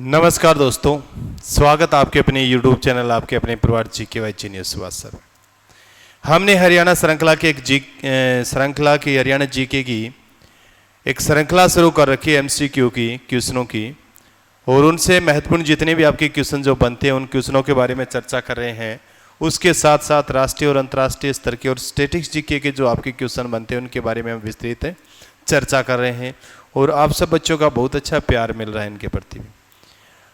नमस्कार दोस्तों, स्वागत आपके अपने YouTube चैनल आपके अपने परिवार GKY जीनियस सुभाष सर। हमने हरियाणा श्रृंखला के श्रृंखला की हरियाणा जीके की एक श्रृंखला शुरू कर रखी है MCQ की क्वेश्चनों की, और उनसे महत्वपूर्ण जितने भी आपके क्वेश्चन जो बनते हैं उन क्वेश्चनों के बारे में चर्चा कर रहे हैं। उसके साथ साथ राष्ट्रीय और अंतर्राष्ट्रीय स्तर के और स्टैटिक्स जीके के जो आपके क्वेश्चन बनते हैं उनके बारे में हम विस्तृत चर्चा कर रहे हैं, और आप सब बच्चों का बहुत अच्छा प्यार मिल रहा है इनके प्रति भी।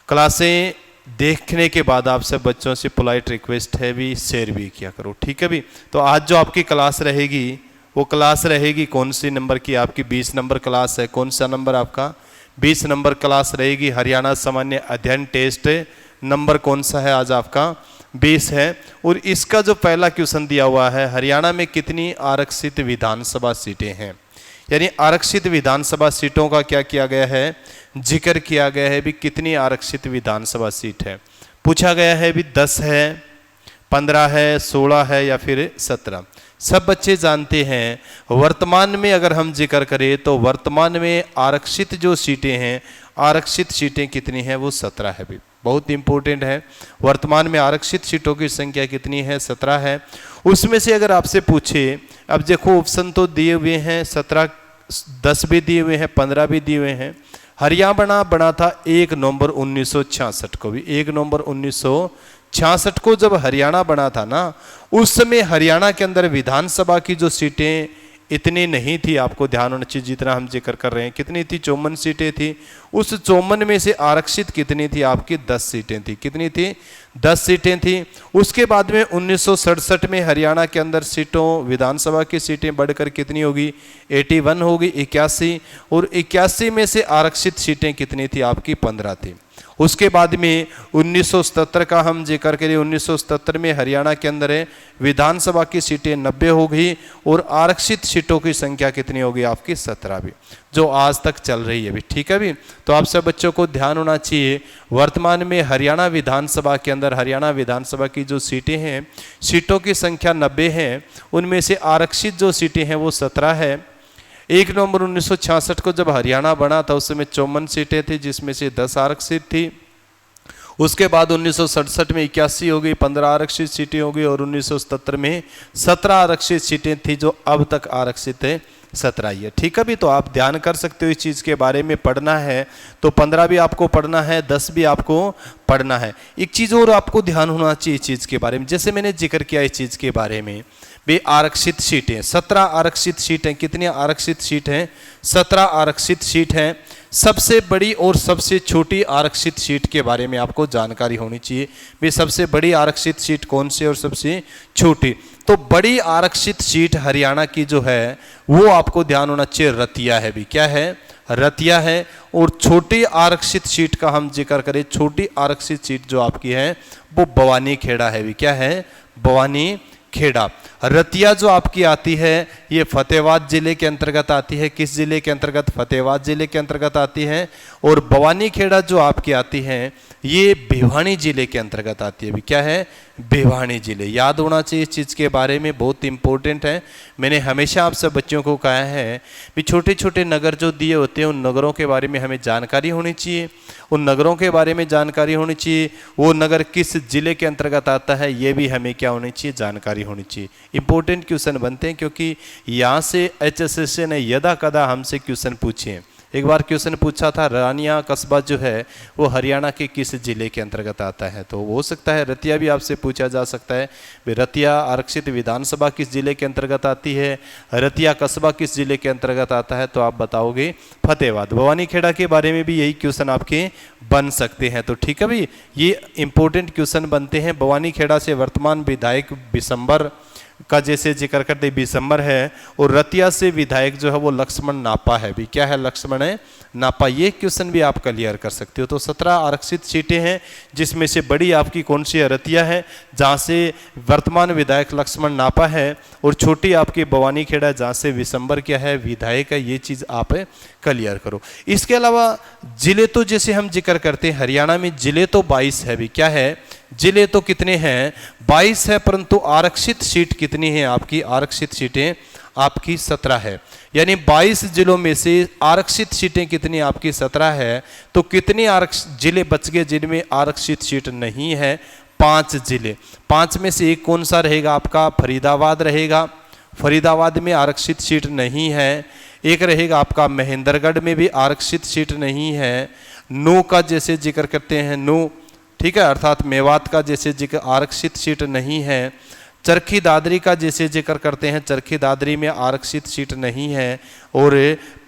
क्लासें देखने के बाद आप सब बच्चों से पोलाइट रिक्वेस्ट है भी शेयर भी किया करो, ठीक है भी। तो आज जो आपकी क्लास रहेगी वो क्लास रहेगी कौन सी नंबर की? आपकी 20 नंबर क्लास है। कौन सा नंबर आपका? 20 नंबर क्लास रहेगी। हरियाणा सामान्य अध्ययन टेस्ट नंबर कौन सा है? आज आपका 20 है। और इसका जो पहला क्वेश्चन दिया हुआ है, हरियाणा में कितनी आरक्षित विधानसभा सीटें हैं? यानी आरक्षित विधानसभा सीटों का क्या किया गया है? जिक्र किया गया है भी कितनी आरक्षित विधानसभा सीट है। पूछा गया है भी 10 है, 15 है, 16 है या फिर 17। सब बच्चे जानते हैं वर्तमान में अगर हम जिक्र करें तो वर्तमान में आरक्षित जो सीटें हैं, आरक्षित सीटें कितनी हैं? वो 17 है भी। बहुत इंपॉर्टेंट है। वर्तमान में आरक्षित सीटों की संख्या कितनी है? 17 है। उसमें से अगर आपसे पूछे, अब देखो ऑप्शन तो दिए हुए हैं 17, 10 भी दिए हुए हैं, 15 भी दिए हुए हैं। हरियाणा बना था 1 नवंबर 1966 को भी। 1 नवंबर 1966 को जब हरियाणा बना था ना, उस समय हरियाणा के अंदर विधानसभा की जो सीटें इतनी नहीं थी, आपको ध्यान होना चाहिए जितना हम जिक्र कर रहे हैं। कितनी थी? 54 सीटें थी। उस 54 में से आरक्षित कितनी थी? आपकी 10 सीटें थी। कितनी थी? 10 सीटें थी। उसके बाद में 1967 में हरियाणा के अंदर सीटों, विधानसभा की सीटें बढ़कर कितनी होगी? 81 होगी, 81। और 81 में से आरक्षित सीटें कितनी थी? आपकी 15 थी। उसके बाद में 1977 का हम जिक्र करें, 1977 में हरियाणा के अंदर विधानसभा की सीटें 90 हो गई और आरक्षित सीटों की संख्या कितनी होगी? आपकी 17 भी, जो आज तक चल रही है भी, ठीक है भी। तो आप सब बच्चों को ध्यान होना चाहिए वर्तमान में हरियाणा विधानसभा के अंदर, हरियाणा विधानसभा की जो सीटें हैं, सीटों की संख्या 90 है। उनमें से आरक्षित जो सीटें हैं वो 17 है। 1 नवंबर 1966 को जब हरियाणा बना था उस समय 54 सीटें थी, जिसमें से 10 आरक्षित थी। उसके बाद 1967 में 81 हो गई, 15 आरक्षित सीटें हो गई, और 1977 में 17 आरक्षित सीटें थी, जो अब तक आरक्षित है 17 ही है, ठीक है भी। तो आप ध्यान कर सकते हो इस चीज़ के बारे में। पढ़ना है तो 15 भी आपको पढ़ना है, 10 भी आपको पढ़ना है। एक चीज़ और आपको ध्यान होना चाहिए इस चीज़ के बारे में, जैसे मैंने जिक्र किया इस चीज़ के बारे में भी। आरक्षित सीटें 17 आरक्षित सीट हैं। कितनी आरक्षित सीट हैं? 17 आरक्षित सीट हैं। सबसे बड़ी और सबसे छोटी आरक्षित सीट के बारे में आपको जानकारी होनी चाहिए भी। सबसे बड़ी आरक्षित सीट कौन सी और सबसे छोटी? तो बड़ी आरक्षित सीट हरियाणा की जो है वो आपको ध्यान होना चाहिए रतिया है भी। क्या है? रतिया है। और छोटी आरक्षित सीट का हम जिक्र करें, छोटी आरक्षित सीट जो आपकी है वो भवानी खेड़ा है भी। क्या है? भवानी खेड़ा। रतिया जो आपकी आती है ये फतेहाबाद जिले के अंतर्गत आती है। किस जिले के अंतर्गत? फतेहाबाद जिले के अंतर्गत आती है। और भवानी खेड़ा जो आपकी आती है ये भिवानी जिले के अंतर्गत आती है भी। क्या है? भिवानी जिले। याद होना चाहिए इस चीज़ के बारे में, बहुत इंपॉर्टेंट है। मैंने हमेशा आप सब बच्चों को कहा है कि छोटे छोटे नगर जो दिए होते हैं उन नगरों के बारे में हमें जानकारी होनी चाहिए। उन नगरों के बारे में जानकारी होनी चाहिए। वो नगर किस जिले के अंतर्गत आता है ये भी हमें क्या होनी चाहिए? जानकारी होनी चाहिए। इंपॉर्टेंट क्वेश्चन बनते हैं क्योंकि यहाँ से HSSC ने यदा कदा हमसे क्वेश्चन पूछे हैं। एक बार क्वेश्चन पूछा था रानिया कस्बा जो है वो हरियाणा के किस जिले के अंतर्गत आता है? तो हो सकता है रतिया भी आपसे पूछा जा सकता है। रतिया आरक्षित विधानसभा किस जिले के अंतर्गत आती है? रतिया कस्बा किस जिले के अंतर्गत आता है? तो आप बताओगे फतेहाबाद। भवानी खेड़ा के बारे में भी यही क्वेश्चन आपके बन सकते हैं। तो ठीक है भाई, ये इंपॉर्टेंट क्वेश्चन बनते हैं। भवानी खेड़ा से वर्तमान विधायक बिशंबर का जैसे जिक्र करते बिशंबर है, और रतिया से विधायक जो है वो लक्ष्मण नापा है भी। क्या है? लक्ष्मण नापा। ये क्वेश्चन भी आप क्लियर कर सकते हो। तो 17 आरक्षित सीटें हैं, जिसमें से बड़ी आपकी कौन सी है? रतिया है, जहाँ से वर्तमान विधायक लक्ष्मण नापा है, और छोटी आपकी भवानी खेड़ा जहाँ से बिशंबर क्या है? विधायक है। ये चीज़ आप क्लियर करो। इसके अलावा जिले तो जैसे हम जिक्र करते हैं हरियाणा में जिले तो 22 है भी। क्या है? जिले तो कितने हैं? 22 है, परंतु आरक्षित सीट कितनी है? आपकी आरक्षित सीटें आपकी 17 है। यानी 22 जिलों में से आरक्षित सीटें कितनी आपकी 17 है, तो कितनी आरक्षित जिले बच गए जिनमें आरक्षित सीट नहीं है? 5 जिले। 5 में से एक कौन सा रहेगा आपका? फरीदाबाद रहेगा, फरीदाबाद में आरक्षित सीट नहीं है। एक रहेगा आपका महेंद्रगढ़ में भी आरक्षित सीट नहीं है। नू का जैसे जिक्र करते हैं नू, ठीक है, अर्थात मेवात का जैसे जिक्र आरक्षित सीट नहीं है। चरखी दादरी का जैसे जिक्र करते हैं, चरखी दादरी में आरक्षित सीट नहीं है। और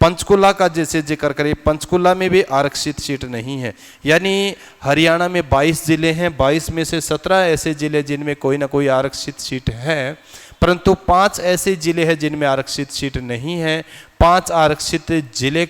पंचकुला का जैसे जिक्र करें, पंचकुला में भी आरक्षित सीट नहीं है। यानी हरियाणा में 22 जिले हैं, 22 में से 17 ऐसे जिले जिनमें कोई ना कोई आरक्षित सीट है, परंतु 5 ऐसे जिले हैं जिनमें आरक्षित सीट नहीं है। 5 आरक्षित जिले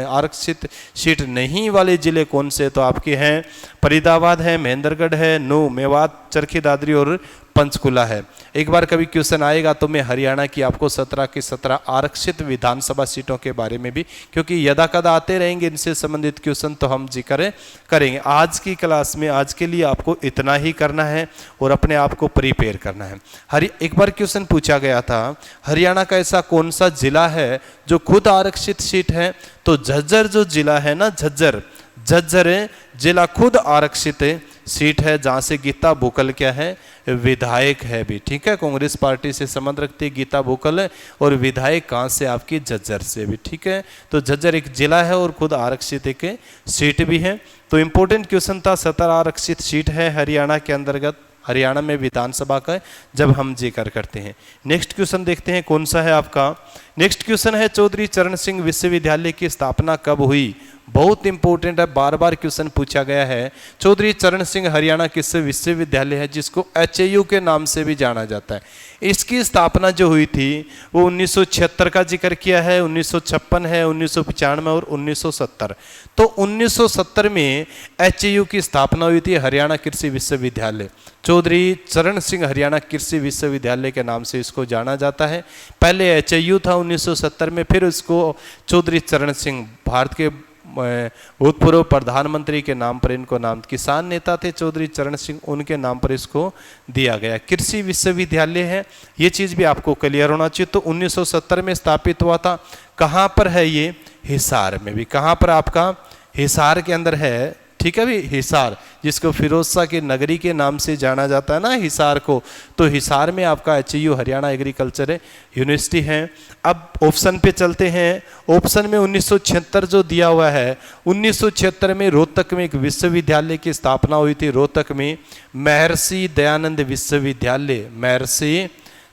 आरक्षित सीट नहीं वाले जिले कौन से? तो आपके हैं फरीदाबाद है, महेंद्रगढ़ है, नू, मेवात, चरखी दादरी और पंचकुला है। एक बार कभी क्वेश्चन आएगा तो मैं हरियाणा की आपको 17 की 17 आरक्षित विधानसभा सीटों के बारे में भी, क्योंकि यदा कदा आते रहेंगे इनसे संबंधित क्वेश्चन, तो हम जिक्र करेंगे। आज की क्लास में आज के लिए आपको इतना ही करना है और अपने आप को प्रिपेयर करना है। एक बार क्वेश्चन पूछा गया था, हरियाणा का ऐसा कौन सा जिला है जो खुद आरक्षित सीट है? तो झज्जर जो जिला है ना, झज्जर जिला खुद आरक्षित सीट है, जहां से गीता बुकल क्या है? विधायक है भी, ठीक है। कांग्रेस पार्टी से संबंध रखती है गीता बुकल, और विधायक कहां से? आपकी झज्जर से भी, ठीक है। तो झज्जर एक जिला है और खुद आरक्षित एक सीट भी है। तो इंपॉर्टेंट क्वेश्चन था, 17 आरक्षित सीट है हरियाणा के अंतर्गत, हरियाणा में विधानसभा का, जब हम जिक्र करते हैं। नेक्स्ट क्वेश्चन देखते हैं कौन सा है आपका। नेक्स्ट क्वेश्चन है, चौधरी चरण सिंह विश्वविद्यालय की स्थापना कब हुई? बहुत इंपॉर्टेंट है, बार बार क्वेश्चन पूछा गया है। चौधरी चरण सिंह हरियाणा किस विश्वविद्यालय है जिसको HAU के नाम से भी जाना जाता है? इसकी स्थापना जो हुई थी वो 1976 का जिक्र किया है, 1956 है, 1995 और 1970। तो 1970 में HAU की स्थापना हुई थी, हरियाणा कृषि विश्वविद्यालय। चौधरी चरण सिंह हरियाणा कृषि विश्वविद्यालय के नाम से इसको जाना जाता है। पहले HAU था 1970 में, फिर उसको चौधरी चरण सिंह, भारत के भूतपूर्व प्रधानमंत्री के नाम पर इनको नाम, किसान नेता थे चौधरी चरण सिंह, उनके नाम पर इसको दिया गया। कृषि विश्वविद्यालय है, ये चीज़ भी आपको क्लियर होना चाहिए। तो 1970 में स्थापित हुआ था। कहाँ पर है ये? हिसार में भी। कहाँ पर? आपका हिसार के अंदर है, ठीक है भी, हिसार, जिसको फिरोज शाह की नगरी के नाम से जाना जाता है ना हिसार को। तो हिसार में आपका HAU हरियाणा एग्रीकल्चर यूनिवर्सिटी है। अब ऑप्शन पे चलते हैं। ऑप्शन में 1976 जो दिया हुआ है, 1976 में रोहतक में एक विश्वविद्यालय की स्थापना हुई थी। रोहतक में महर्षि दयानंद विश्वविद्यालय, महर्षि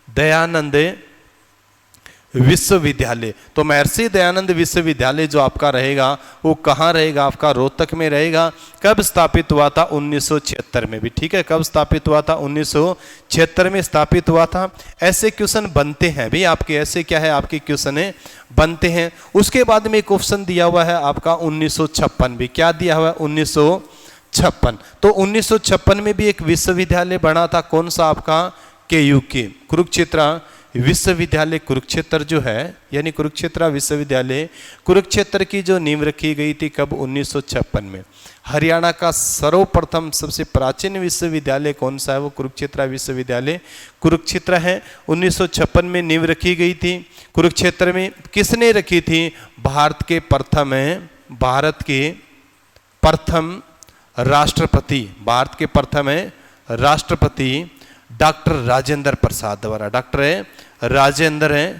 दयानंद विश्वविद्यालय। तो महर्षि दयानंद विश्वविद्यालय जो आपका रहेगा वो कहाँ रहेगा? आपका रोहतक में रहेगा। कब स्थापित हुआ था? 1976 में भी, ठीक है। कब स्थापित हुआ था? 1976 में स्थापित हुआ था। ऐसे क्वेश्चन बनते हैं भी आपके, ऐसे क्या है आपके क्वेश्चन बनते हैं। उसके बाद में एक ऑप्शन दिया हुआ है आपका 1956 भी। क्या दिया हुआ है? 1956। तो 1956 में भी एक विश्वविद्यालय बना था। कौन सा? आपका KUK, कुरुक्षेत्र विश्वविद्यालय कुरुक्षेत्र जो है, यानी कुरुक्षेत्र विश्वविद्यालय, कुरुक्षेत्र की जो नींव रखी गई थी कब? 1956 में। हरियाणा का सर्वप्रथम सबसे प्राचीन विश्वविद्यालय कौन सा है? वो कुरुक्षेत्र विश्वविद्यालय कुरुक्षेत्र है। 1956 में नींव रखी गई थी कुरुक्षेत्र में। किसने रखी थी? भारत के प्रथम राष्ट्रपति, भारत के प्रथम राष्ट्रपति डॉक्टर राजेंद्र प्रसाद द्वारा, डॉक्टर राजेंद्र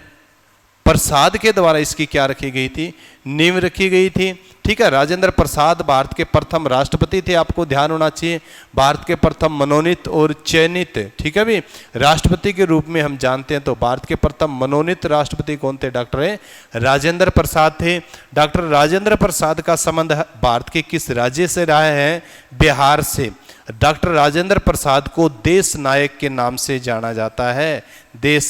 प्रसाद के द्वारा इसकी क्या रखी गई थी? नींव रखी गई थी, ठीक है। राजेंद्र प्रसाद भारत के प्रथम राष्ट्रपति थे, आपको ध्यान होना चाहिए। भारत के प्रथम मनोनीत और चयनित, ठीक है भी, राष्ट्रपति के रूप में हम जानते हैं। तो भारत के प्रथम मनोनीत राष्ट्रपति कौन थे? डॉक्टर राजेंद्र प्रसाद थे। डॉक्टर राजेंद्र प्रसाद का संबंध भारत के किस राज्य से रहा है? बिहार से। डॉक्टर राजेंद्र प्रसाद को देश नायक के नाम से जाना जाता है। देश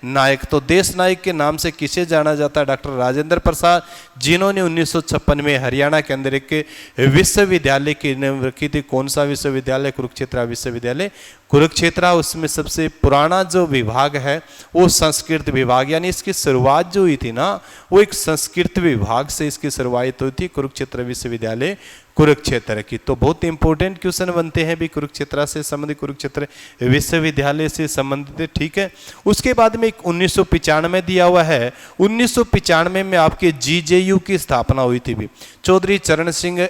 नायक, तो देश नायक के नाम से किसे जाना जाता है? डॉक्टर राजेंद्र प्रसाद, जिन्होंने 1956 में हरियाणा के अंदर एक विश्वविद्यालय की नींव रखी थी। कौन सा विश्वविद्यालय? कुरुक्षेत्र विश्वविद्यालय कुरुक्षेत्र। उसमें सबसे पुराना जो विभाग है वो संस्कृत विभाग, यानी इसकी शुरुआत जो हुई थी ना, वो एक संस्कृत विभाग से इसकी शुरुआत हुई थी, कुरुक्षेत्र विश्वविद्यालय कुरुक्षेत्र की। तो बहुत इंपॉर्टेंट क्वेश्चन बनते हैं भी कुरुक्षेत्र से संबंधित, कुरुक्षेत्र विश्वविद्यालय से संबंधित, ठीक है। उसके बाद में एक 1995 दिया हुआ है। 1995 में आपके जीजेयू की स्थापना हुई थी भी। चौधरी चरण सिंह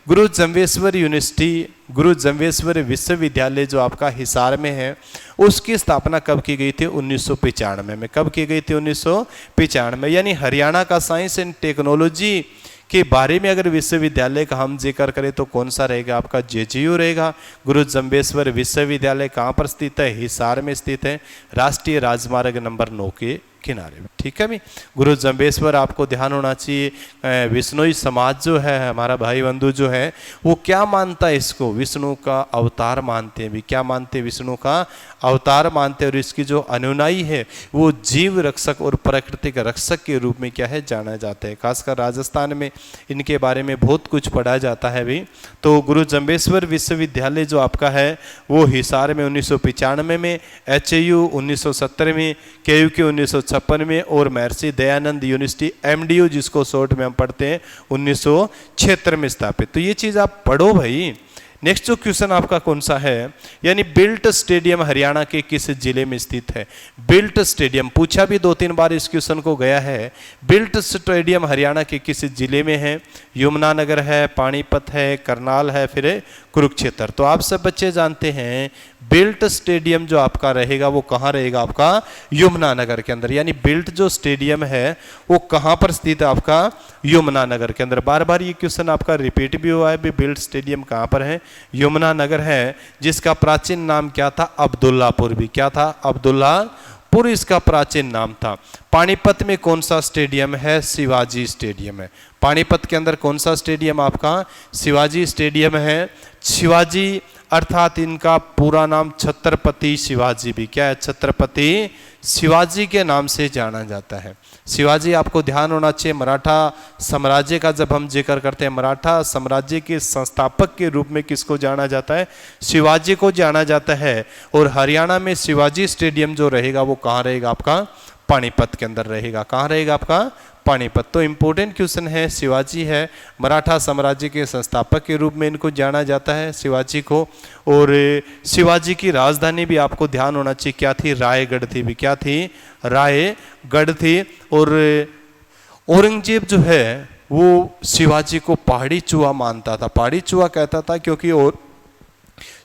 गुरु जम्बेश्वर यूनिवर्सिटी, गुरु जम्बेश्वर विश्वविद्यालय जो आपका हिसार में है, उसकी स्थापना कब की गई थी? 1995 में। कब की गई थी? 1995 में। यानी हरियाणा का साइंस एंड टेक्नोलॉजी के बारे में अगर विश्वविद्यालय का हम जिक्र करें तो कौन सा रहेगा? आपका जेजेयू रहेगा। गुरु जम्बेश्वर विश्वविद्यालय कहाँ पर स्थित है? हिसार में स्थित है, राष्ट्रीय राजमार्ग नंबर 9 के किनारे में। ठीक है भी। गुरु जम्बेश्वर आपको ध्यान होना चाहिए। विष्णुई समाज जो है, हमारा भाई बंधु जो है, वो क्या मानता है? इसको विष्णु का अवतार मानते हैं भी। क्या मानते हैं? विष्णु का अवतार मानते हैं। और इसकी जो अनुयायी है वो जीव रक्षक और प्राकृतिक रक्षक के रूप में क्या है? जाना जाता है। खासकर राजस्थान में इनके बारे में बहुत कुछ पढ़ा जाता है भी। तो गुरु जम्बेश्वर विश्वविद्यालय जो आपका है वो हिसार में 1995 में, HAU 1970 में, KUK 1956 में और महर्षि दयानंद यूनिवर्सिटी MDU जिसको शॉर्ट में हम पढ़ते हैं 1976 में स्थापित। तो ये चीज़ आप पढ़ो भाई। नेक्स्ट जो क्वेश्चन आपका कौन सा है? यानी बिल्ट स्टेडियम हरियाणा के किस जिले में स्थित है? बिल्ट स्टेडियम पूछा भी 2-3 बार इस क्वेश्चन को गया है। बिल्ट स्टेडियम हरियाणा के किस जिले में है? यमुनानगर है, पानीपत है, करनाल है, फिर कुरुक्षेत्र। तो आप सब बच्चे जानते हैं बिल्ट स्टेडियम जो आपका रहेगा वो कहाँ रहेगा? आपका यमुनानगर के अंदर। यानी बिल्ट जो स्टेडियम है वो कहाँ पर स्थित है? आपका यमुनानगर के अंदर। बार बार ये क्वेश्चन आपका रिपीट भी हुआ है भी। बिल्ट स्टेडियम कहाँ पर है? यमुनानगर है, जिसका प्राचीन नाम क्या था? अब्दुल्लापुर भी। क्या था? अब्दुल्लापुर इसका प्राचीन नाम था। पानीपत में कौन सा स्टेडियम है? शिवाजी स्टेडियम है। पानीपत के अंदर कौन सा स्टेडियम आपका? शिवाजी स्टेडियम है। शिवाजी अर्थात इनका पूरा नाम छत्रपति शिवाजी भी। क्या है? छत्रपति शिवाजी के नाम से जाना जाता है। शिवाजी आपको ध्यान होना चाहिए। मराठा साम्राज्य का जब हम जिक्र करते हैं, मराठा साम्राज्य के संस्थापक के रूप में किसको जाना जाता है? शिवाजी को जाना जाता है। और हरियाणा में शिवाजी स्टेडियम जो रहेगा वो कहाँ रहेगा? आपका पानीपत के अंदर रहेगा। कहाँ रहेगा? आपका पानीपत। तो इंपॉर्टेंट क्वेश्चन है। शिवाजी है, मराठा साम्राज्य के संस्थापक के रूप में इनको जाना जाता है शिवाजी को। और शिवाजी की राजधानी भी आपको ध्यान होना चाहिए क्या थी? रायगढ़ थी भी। क्या थी? रायगढ़ थी। और औरंगजेब जो है वो शिवाजी को पहाड़ी चूहा मानता था। पहाड़ी चूहा कहता था क्योंकि और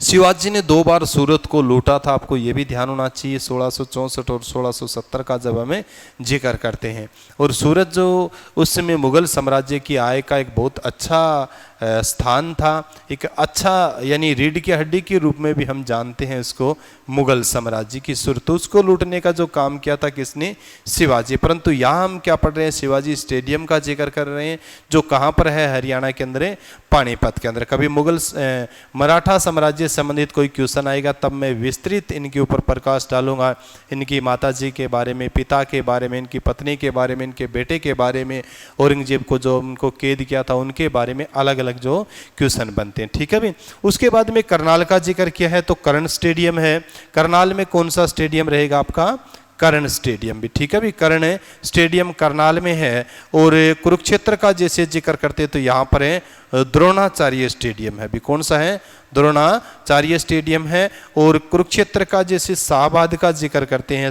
शिवाजी ने 2 बार सूरत को लूटा था। आपको ये भी ध्यान होना चाहिए। 1664 और 1670 का जब हमें जिक्र करते हैं। और सूरत जो उस समय मुगल साम्राज्य की आय का एक बहुत अच्छा स्थान था, एक अच्छा यानी रीढ़ की हड्डी के रूप में भी हम जानते हैं इसको, मुगल साम्राज्य की सूरत। उसको लूटने का जो काम किया था किसने? शिवाजी। परंतु यहाँ हम क्या पढ़ रहे हैं? शिवाजी स्टेडियम का जिक्र कर रहे हैं जो कहाँ पर है? हरियाणा के अंदर, पानीपत के अंदर। कभी मुगल मराठा साम्राज्य संबंधित कोई क्वेश्चन आएगा तब मैं विस्तृत इनके ऊपर प्रकाश डालूंगा। इनकी माताजी के बारे में, पिता के बारे में, इनकी पत्नी के बारे में, इनके बेटे के बारे में, औरंगजेब को जो उनको कैद किया था उनके बारे में अलग अलग जो क्वेश्चन बनते हैं। ठीक है भी। उसके बाद में करनाल का जिक्र किया है तो कर्ण स्टेडियम है। करनाल में कौन सा स्टेडियम रहेगा? आपका कर्ण स्टेडियम भी। ठीक है भी। कर्ण स्टेडियम करनाल में है। और कुरुक्षेत्र का जैसे जिक्र करते हैं तो यहाँ पर है द्रोणाचार्य स्टेडियम है भी। कौन सा है? द्रोणाचार्य स्टेडियम है। और कुरुक्षेत्र का जैसे शाहबाद का जिक्र करते हैं,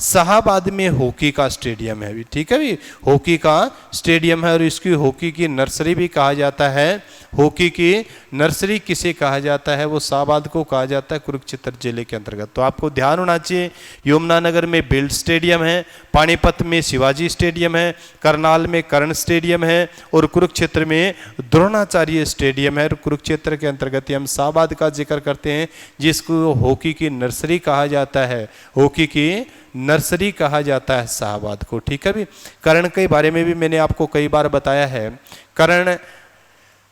शाहबाद में हॉकी का स्टेडियम है भी। ठीक है भी। हॉकी का स्टेडियम है और इसकी हॉकी की नर्सरी भी कहा जाता है। हॉकी की नर्सरी किसे कहा जाता है? वो शाहबाद को कहा जाता है, कुरुक्षेत्र जिले के अंतर्गत। तो आपको ध्यान होना चाहिए। यमुनानगर में बिल्ट स्टेडियम है, पानीपत में शिवाजी स्टेडियम है, करनाल में कर्ण स्टेडियम है और कुरुक्षेत्र में द्रोणाचार्य स्टेडियम है। कुरुक्षेत्र के अंतर्गत हम शाहबाद का जिक्र करते हैं जिसको हॉकी की नर्सरी कहा जाता है। हॉकी की नर्सरी कहा जाता है शाहबाद को। ठीक है भी। कर्ण के बारे में भी मैंने आपको कई बार बताया है। कर्ण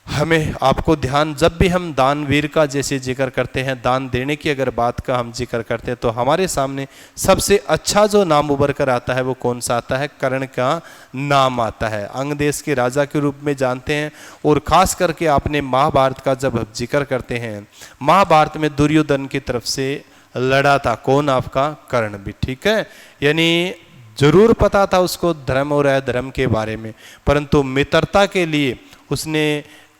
हमें आपको ध्यान, जब भी हम दानवीर का जैसे जिक्र करते हैं, दान देने की अगर बात का हम जिक्र करते हैं तो हमारे सामने सबसे अच्छा जो नाम उभर कर आता है वो कौन सा आता है? कर्ण का नाम आता है। अंग देश के राजा के रूप में जानते हैं। और खास करके आपने महाभारत का जब जिक्र करते हैं, महाभारत में दुर्योधन की तरफ से लड़ा था कौन? आपका कर्ण भी। ठीक है। यानी जरूर पता था उसको धर्म और अधर्म के बारे में, परंतु मित्रता के लिए उसने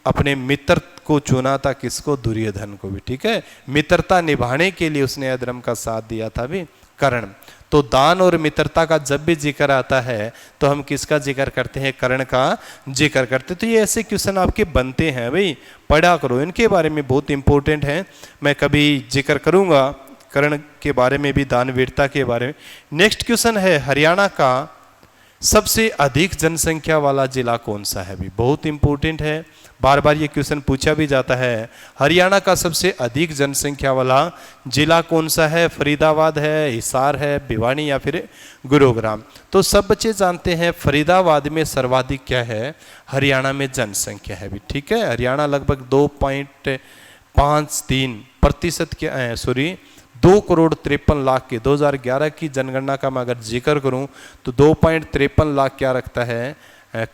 अपने मित्र को चुना था, किसको? दुर्योधन को भी, ठीक है। मित्रता निभाने के लिए उसने अधर्म का साथ दिया था भी कर्ण। तो दान और मित्रता का जब भी जिक्र आता है तो हम किसका जिक्र करते हैं? कर्ण का जिक्र करते हैं। तो ये ऐसे क्वेश्चन आपके बनते हैं भाई, पढ़ा करो, इनके बारे में बहुत इंपॉर्टेंट है। मैं कभी जिक्र करूंगा कर्ण के बारे में भी, दान वीरता के बारे में। नेक्स्ट क्वेश्चन है, हरियाणा का सबसे अधिक जनसंख्या वाला जिला कौन सा है? भी बहुत इंपॉर्टेंट है, बार बार ये क्वेश्चन पूछा भी जाता है। हरियाणा का सबसे अधिक जनसंख्या वाला जिला कौन सा है? फरीदाबाद है, हिसार है, भिवानी या फिर गुरुग्राम? तो सब बच्चे जानते हैं फरीदाबाद में सर्वाधिक क्या है? हरियाणा में जनसंख्या है भी, ठीक है। हरियाणा लगभग 2.53% के 2,53,00,000 के 2011 की जनगणना का मैं अगर जिक्र करूं तो 2.53 लाख क्या रखता है?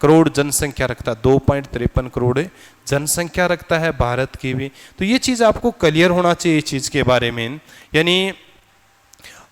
करोड़ जनसंख्या रखता है। 2.53 करोड़ जनसंख्या रखता है भारत की भी। तो ये चीज़ आपको क्लियर होना चाहिए इस चीज़ के बारे में। यानी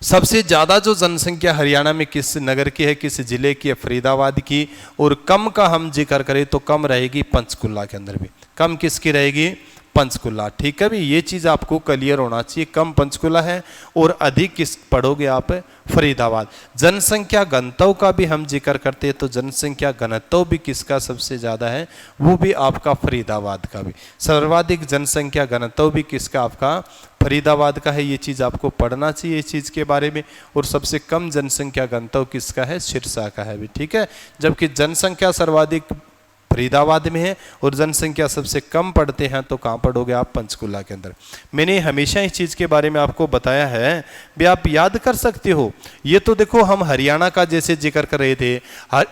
सबसे ज़्यादा जो जनसंख्या हरियाणा में किस नगर की है, किस जिले की है? फरीदाबाद की। और कम का हम जिक्र करें तो कम रहेगी पंचकुला के अंदर भी। कम किसकी रहेगी? पंचकुला, ठीक है भी। ये चीज़ आपको क्लियर होना चाहिए, कम पंचकुला है और अधिक किस पढ़ोगे आप? फरीदाबाद। जनसंख्या घनत्व का भी हम जिक्र करते हैं तो जनसंख्या घनत्व भी किसका सबसे ज़्यादा है? वो भी आपका फरीदाबाद का भी। सर्वाधिक जनसंख्या घनत्व भी किसका? आपका फरीदाबाद का है। ये चीज़ आपको पढ़ना चाहिए इस चीज़ के बारे में। और सबसे कम जनसंख्या घनत्व किसका है? सिरसा का है भी, ठीक है। जबकि जनसंख्या सर्वाधिक फरीदाबाद में है और जनसंख्या सबसे कम पढ़ते हैं तो कहाँ पढ़ोगे आप? पंचकुला के अंदर। मैंने हमेशा इस चीज़ के बारे में आपको बताया है भी, आप याद कर सकते हो। ये तो देखो हम हरियाणा का जैसे जिक्र कर रहे थे,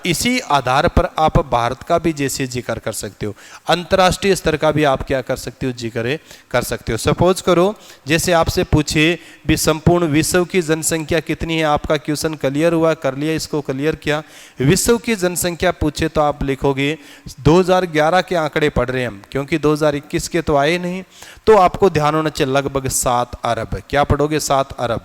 इसी आधार पर आप भारत का भी जैसे जिक्र कर सकते हो, अंतर्राष्ट्रीय स्तर का भी आप क्या कर सकते हो? जिक्र कर सकते हो। सपोज करो जैसे आपसे पूछे भी संपूर्ण विश्व की जनसंख्या कितनी है? आपका क्वेश्चन क्लियर हुआ, कर लिया, इसको क्लियर किया। विश्व की जनसंख्या पूछे तो आप लिखोगे 2011 के आंकड़े पढ़ रहे हैं हम, क्योंकि 2021 के तो आए नहीं। तो आपको ध्यान होना चाहिए लगभग 7 अरब। क्या पढ़ोगे? 7 अरब।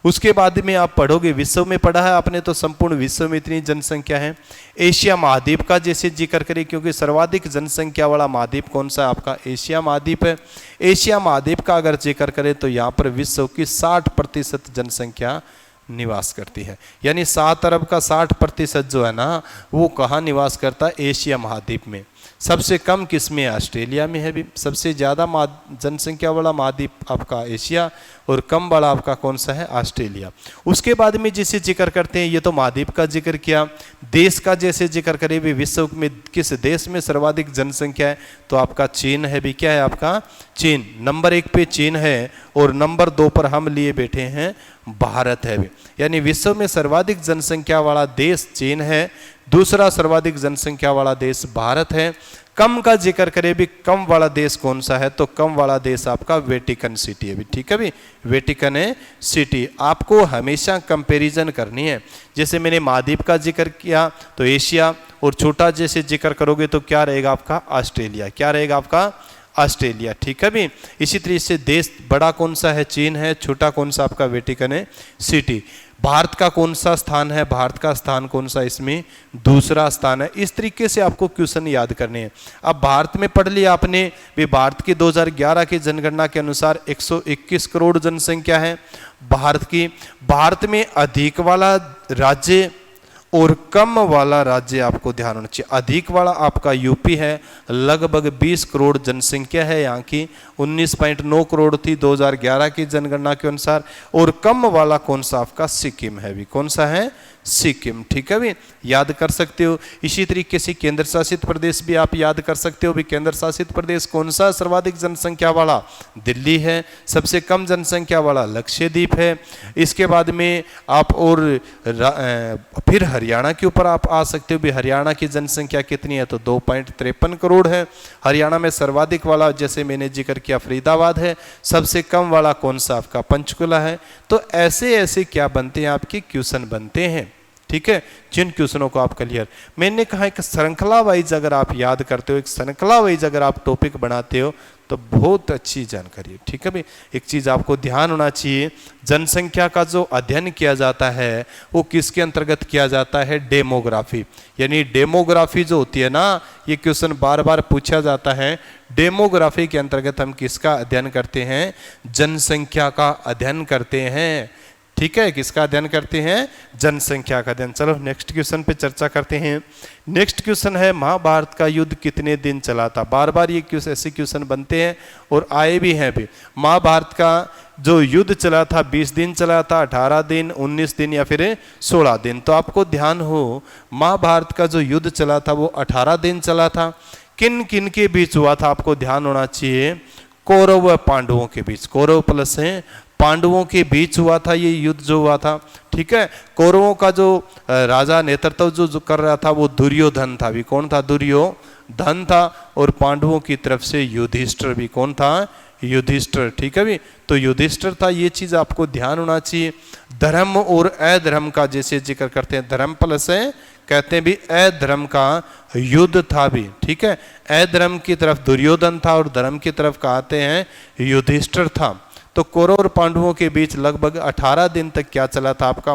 उसके बाद में आप पढ़ोगे, विश्व में पढ़ा है आपने तो संपूर्ण विश्व में इतनी जनसंख्या है। एशिया महाद्वीप का जैसे जिक्र करें, क्योंकि सर्वाधिक जनसंख्या वाला महाद्वीप कौन सा है? आपका एशिया महाद्वीप है। एशिया महाद्वीप का अगर जिक्र करें तो यहाँ पर विश्व की 60% जनसंख्या निवास करती है। यानी 7 अरब का 60% जो है ना, वो कहाँ निवास करता है? एशिया महाद्वीप में। सबसे कम किस में? ऑस्ट्रेलिया में है भी। सबसे ज़्यादा जनसंख्या वाला महाद्वीप आपका एशिया और कम वाला आपका कौन सा है? ऑस्ट्रेलिया। उसके बाद में जिसे जिक्र करते हैं, ये तो महाद्वीप का जिक्र किया। देश का जैसे जिक्र करें भी, विश्व में किस देश में सर्वाधिक जनसंख्या है? तो आपका चीन है भी। क्या है आपका? चीन। नंबर 1 पे चीन है और नंबर 2 पर हम लिए बैठे हैं भारत है भी। यानी विश्व में सर्वाधिक जनसंख्या वाला देश चीन है, दूसरा सर्वाधिक जनसंख्या वाला देश भारत है। कम का जिक्र करें भी, कम वाला देश कौन सा है? तो कम वाला देश आपका वेटिकन सिटी है भी, ठीक है भी। वेटिकन है सिटी। आपको हमेशा कंपैरिजन करनी है। जैसे मैंने महाद्वीप का जिक्र किया तो एशिया, और छोटा जैसे जिक्र करोगे तो क्या रहेगा आपका? ऑस्ट्रेलिया। क्या रहेगा आपका? ऑस्ट्रेलिया, ठीक है भी। इसी तरीके से देश बड़ा कौन सा है? चीन है। छोटा कौन सा? आपका वेटिकन है सिटी। भारत का कौन सा स्थान है? भारत का स्थान कौन सा? इसमें दूसरा स्थान है। इस तरीके से आपको क्वेश्चन याद करने हैं। अब भारत में पढ़ लिया आपने भी, भारत की 2011 की जनगणना के अनुसार 121 करोड़ जनसंख्या है भारत की। भारत में अधिक वाला राज्य और कम वाला राज्य आपको ध्यान होना चाहिए। अधिक वाला आपका यूपी है, लगभग 20 करोड़ जनसंख्या है यहाँ की, 19.9 करोड़ थी 2011 की जनगणना के अनुसार। और कम वाला कौन सा? आपका सिक्किम है भी। कौन सा है? सिक्किम, ठीक है भी। याद कर सकते हो। इसी तरीके से केंद्र शासित प्रदेश भी आप याद कर सकते हो भी। केंद्र शासित प्रदेश कौन सा सर्वाधिक जनसंख्या वाला? दिल्ली है। सबसे कम जनसंख्या वाला लक्षद्वीप है। इसके बाद में आप और फिर हरियाणा के ऊपर आप आ सकते हो भी। हरियाणा की जनसंख्या कितनी है? तो 2.53 करोड़ है। हरियाणा में सर्वाधिक वाला जैसे मैंने जिक्र किया फरीदाबाद है। सबसे कम वाला कौन सा? आपका पंचकुला है। तो ऐसे ऐसे क्या बनते हैं? आपके क्वेश्चन बनते हैं, ठीक है। जिन क्वेश्चनों को आप क्लियर, मैंने कहा एक श्रृंखला वाइज अगर आप याद करते हो, एक श्रृंखला वाइज अगर आप टॉपिक बनाते हो तो बहुत अच्छी जानकारी है। ठीक है भाई, एक चीज़ आपको ध्यान होना चाहिए, जनसंख्या का जो अध्ययन किया जाता है वो किसके अंतर्गत किया जाता है? डेमोग्राफी। यानी डेमोग्राफी जो होती है ना, ये क्वेश्चन बार बार पूछा जाता है। डेमोग्राफी के अंतर्गत हम किसका अध्ययन करते हैं? जनसंख्या का अध्ययन करते हैं। ठीक है, किसका अध्ययन करते हैं? जनसंख्या का अध्ययन। चलो नेक्स्ट क्वेश्चन पे चर्चा करते हैं। नेक्स्ट क्वेश्चन है, महाभारत का युद्ध कितने दिन चला था? बार बार ये क्वेश्चन, ऐसे क्वेश्चन बनते हैं और आए भी हैं भी। महाभारत का जो युद्ध चला था 20 दिन चला था, 18 दिन, 19 दिन या फिर 16 दिन? तो आपको ध्यान हो, महाभारत का जो युद्ध चला था वो 18 दिन चला था। किन किन के बीच हुआ था? आपको ध्यान होना चाहिए, कौरव व पांडवों के बीच। कौरव प्लस है पांडवों के बीच हुआ था ये युद्ध जो हुआ था। ठीक है, कौरवों का जो राजा नेतृत्व जो कर रहा था वो दुर्योधन था। भी कौन था? दुर्योधन था। और पांडवों की तरफ से युधिष्ठिर भी कौन था? युधिष्ठिर। ठीक है भी, तो युधिष्ठिर था। ये चीज आपको ध्यान होना चाहिए। धर्म और अधर्म का जैसे जिक्र करते हैं, धर्म प्लस है कहते हैं भी अधर्म का युद्ध था भी। ठीक है, अधर्म की तरफ दुर्योधन था और धर्म की तरफ कहते हैं युधिष्ठिर था। तो कौरव और पांडवों के बीच लगभग 18 दिन तक क्या चला था? आपका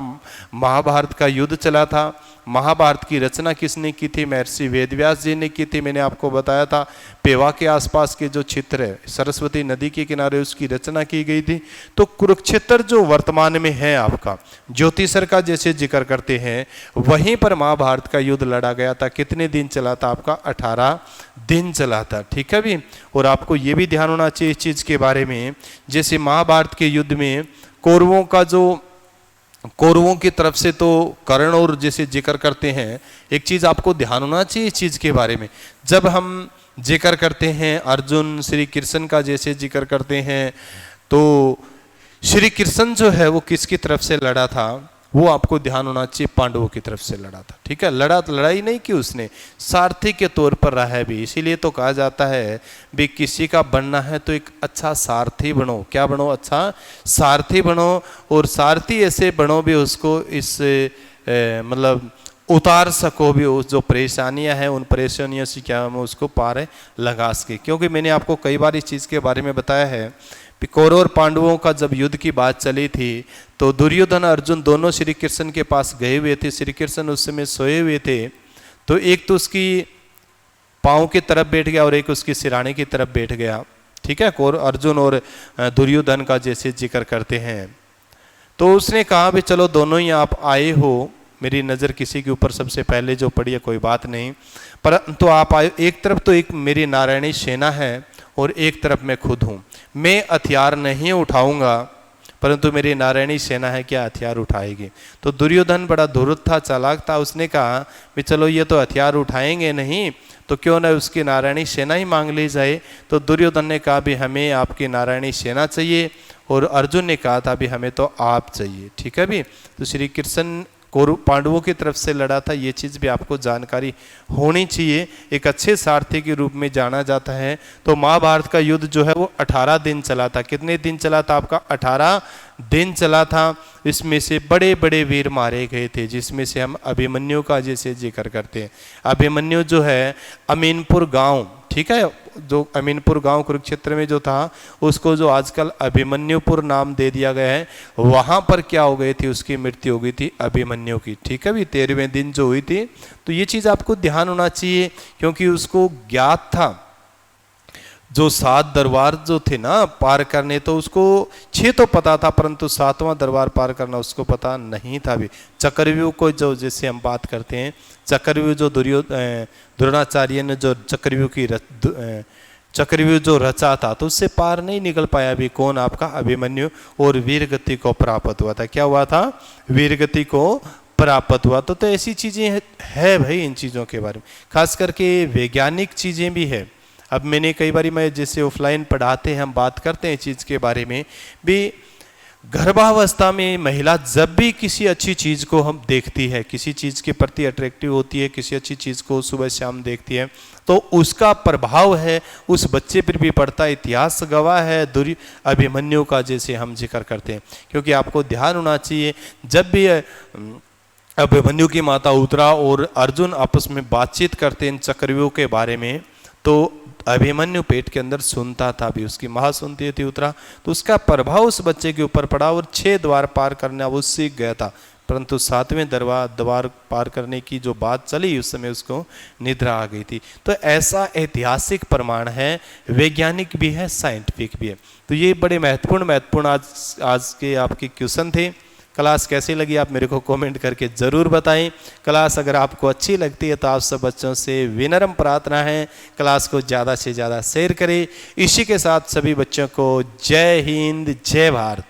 महाभारत का युद्ध चला था। महाभारत की रचना किसने की थी? महर्षि वेदव्यास जी ने की थी। मैंने आपको बताया था पेवा के आसपास के जो क्षेत्र है, सरस्वती नदी के किनारे, उसकी रचना की गई थी। तो कुरुक्षेत्र जो वर्तमान में है आपका ज्योतिषर का जैसे जिक्र करते हैं, वहीं पर महाभारत का युद्ध लड़ा गया था। कितने दिन चला था? आपका 18 दिन चला था। ठीक है भी, और आपको ये भी ध्यान होना चाहिए इस चीज के बारे में, जैसे महाभारत के युद्ध में कौरवों की तरफ से तो कर्ण और जैसे जिक्र करते हैं, एक चीज आपको ध्यान होना चाहिए इस चीज के बारे में। जब हम जिक्र करते हैं अर्जुन श्री कृष्ण का जैसे जिक्र करते हैं, तो श्री कृष्ण जो है वो किसकी तरफ से लड़ा था? वो आपको ध्यान होना चाहिए, पांडवों की तरफ से लड़ा था। ठीक है, लड़ाई नहीं की उसने, सारथी के तौर पर रहा है भी। इसीलिए तो कहा जाता है भी किसी का बनना है तो एक अच्छा सारथी बनो। क्या बनो? अच्छा सारथी बनो। और सारथी ऐसे बनो भी उसको इस मतलब उतार सको भी, उस जो परेशानियां हैं उन परेशानियों से क्या हम उसको पार लगा सके। क्योंकि मैंने आपको कई बार इस चीज़ के बारे में बताया है, कौरव और पांडवों का जब युद्ध की बात चली थी तो दुर्योधन अर्जुन दोनों श्री कृष्ण के पास गए हुए थे। श्री कृष्ण उस समय सोए हुए थे, तो एक तो उसकी पाँव की तरफ बैठ गया और एक उसकी सिराने की तरफ बैठ गया। ठीक है, अर्जुन और दुर्योधन का जैसे जिक्र करते हैं। तो उसने कहा भी चलो दोनों ही आप आए हो, मेरी नज़र किसी के ऊपर सबसे पहले जो पड़ी है कोई बात नहीं, परंतु आप आए, एक तरफ तो एक मेरी नारायणी सेना है और एक तरफ मैं खुद हूँ। मैं हथियार नहीं उठाऊंगा, परंतु मेरी नारायणी सेना है क्या हथियार उठाएगी। तो दुर्योधन बड़ा धूर्त था, चालाक था। उसने कहा भी चलो ये तो हथियार उठाएंगे नहीं, तो क्यों ना उसकी नारायणी सेना ही मांग ली जाए। तो दुर्योधन ने कहा भी हमें आपकी नारायणी सेना चाहिए, और अर्जुन ने कहा था भी हमें तो आप चाहिए। ठीक है भी, तो श्री कृष्ण कौरव पांडवों की तरफ से लड़ा था। ये चीज़ भी आपको जानकारी होनी चाहिए, एक अच्छे सारथी के रूप में जाना जाता है। तो महाभारत का युद्ध जो है वो 18 दिन चला था। कितने दिन चला था? आपका 18 दिन चला था। इसमें से बड़े बड़े वीर मारे गए थे, जिसमें से हम अभिमन्यु का जैसे जिक्र करते हैं। अभिमन्यु जो है अमीनपुर गांव, ठीक है, जो अमीनपुर गांव कुरुक्षेत्र में जो था उसको जो आजकल अभिमन्युपुर नाम दे दिया गया है, वहां पर क्या हो गई थी? उसकी मृत्यु हो गई थी अभिमन्यु की। ठीक है भी, 13वें दिन जो हुई थी। तो ये चीज आपको ध्यान होना चाहिए, क्योंकि उसको ज्ञात था जो 7 दरबार जो थे ना पार करने, तो उसको 6 तो पता था, परंतु 7वां दरबार पार करना उसको पता नहीं था भी। चक्रव्यूह को जो जैसे हम बात करते हैं, चक्रव्यूह जो द्रोणाचार्य ने जो चक्रव्यूह जो रचा था, तो उससे पार नहीं निकल पाया भी। कौन? आपका अभिमन्यु, और वीरगति को प्राप्त हुआ था। क्या हुआ था? वीरगति को प्राप्त हुआ। तो ऐसी चीजें है भाई, इन चीजों के बारे में खास करके वैज्ञानिक चीजें भी है। अब मैंने कई बार मैं जैसे ऑफलाइन पढ़ाते हैं, हम बात करते हैं चीज़ के बारे में भी। गर्भावस्था में महिला जब भी किसी अच्छी चीज़ को हम देखती है, किसी चीज़ के प्रति अट्रैक्टिव होती है, किसी अच्छी चीज़ को सुबह शाम देखती है, तो उसका प्रभाव है उस बच्चे पर भी पड़ता है। इतिहास गवाह है अभिमन्यु का जैसे हम जिक्र करते हैं। क्योंकि आपको ध्यान होना चाहिए, जब भी अभिमन्यु की माता उत्तरा और अर्जुन आपस में बातचीत करते हैं चक्रव्यूह के बारे में, तो अभिमन्यु पेट के अंदर सुनता था भी, उसकी माँ सुनती थी उतरा, तो उसका प्रभाव उस बच्चे के ऊपर पड़ा और 6 द्वार पार करना वो सीख गया था। परंतु 7वें द्वार पार करने की जो बात चली उस समय उसको निद्रा आ गई थी। तो ऐसा ऐतिहासिक प्रमाण है, वैज्ञानिक भी है, साइंटिफिक भी है। तो ये बड़े महत्वपूर्ण आज के आपके क्वेश्चन थे। क्लास कैसी लगी आप मेरे को कमेंट करके ज़रूर बताएं। क्लास अगर आपको अच्छी लगती है तो आप सब बच्चों से विनम्र प्रार्थना है क्लास को ज़्यादा से ज़्यादा शेयर करें। इसी के साथ सभी बच्चों को जय हिंद, जय भारत।